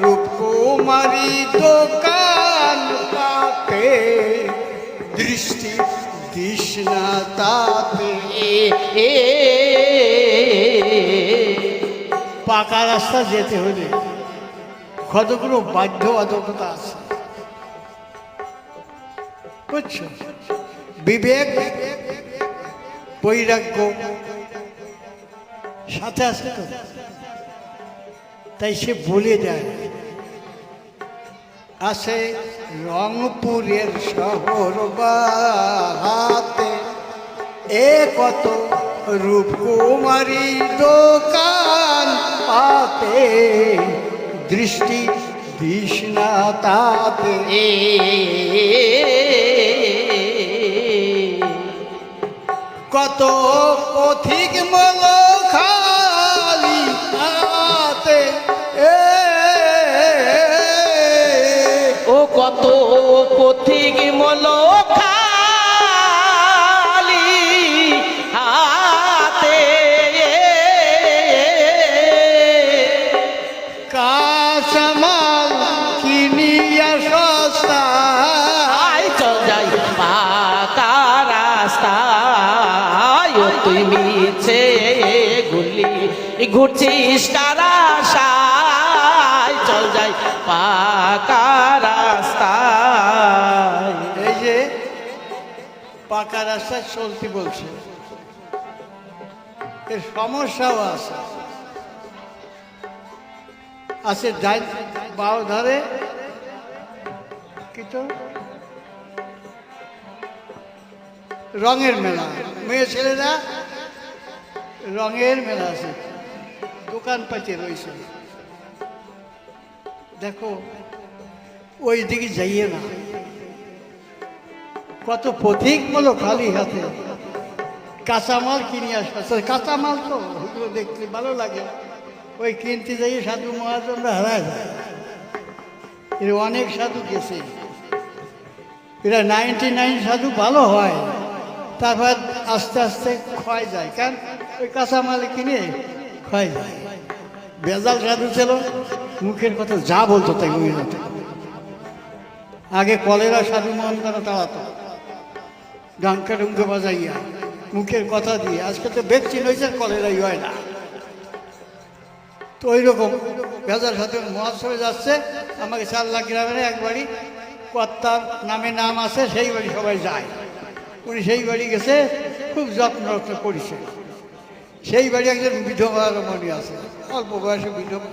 রূপকুমারী দোকান পাতে, দৃষ্টি দিস না তাতে। পাকা রাস্তা যেতে হলে কতগুলো বাধ্যবাধকতা আছে বুঝছো? বিবেক বৈরাগ্য সাথে আছে তো, তাই সে বলে দেয়। আছে রংপুরের শহর বাহাতে, এ কত রূপকুমারী দোকান পাতে, দৃষ্টি দিস না তাতে। কত পথিক মল খালি হাতে, ও কত পথিক মল খালি হাতে, কাঁচামাল কিনিয়া সস্তায়, চল যাই পাকা রাস্তায়। ও তুই মিছে গুলি ঘুরছিস কার আশায়, চল যাই পাকা রাস্তায়। এই যে পাকা রাস্তায় চলতে বলছে, এর সমস্যাও আছে। আছে ডাইন বাও ধারে কি তো রঙের মেলা, মেয়ে ছেলেরা রঙের মেলা আছে, দোকান পাচে রয়েছে। দেখো ওই দিকে যাইয়ে না, কত পথিক বলো খালি হাতে, কাঁচামাল কিনে আসবে। কাঁচামাল তো ওগুলো দেখতে ভালো লাগে, ওই কিনতে যাই সাধু মহাজনরা হারা যায়। এর অনেক সাধু গেছে, এরা 99 সাধু ভালো হয়, তারপর আস্তে আস্তে ক্ষয় যায়। কারণ ওই কাঁচামাল কিনে ক্ষয় যায়। বেজাল সাধু ছিল, মুখের কথা যা বলতো তাই ওই হতো। আগে কলেরা সাধু মন করা তাড়াতো, ডাঙ্কা ডুঙ্কা বাজাইয়া মুখের কথা দিয়ে। আজকে তো ভ্যাকসিন হয়েছে, কলেরাই হয় না। তো ওই রকম বেজাল সাধু মহাশ্রমে যাচ্ছে। আমাকে 4 লাখ গ্রামের এক বাড়ি কর্তার নামে নাম আছে, সেই বাড়ি সবাই যায়। উনি সেই বাড়ি গেছে, খুব যত্ন করেছে। সেই বাড়ি একজন বিধবা রমণী আছে, অল্প বয়সে বিধবা।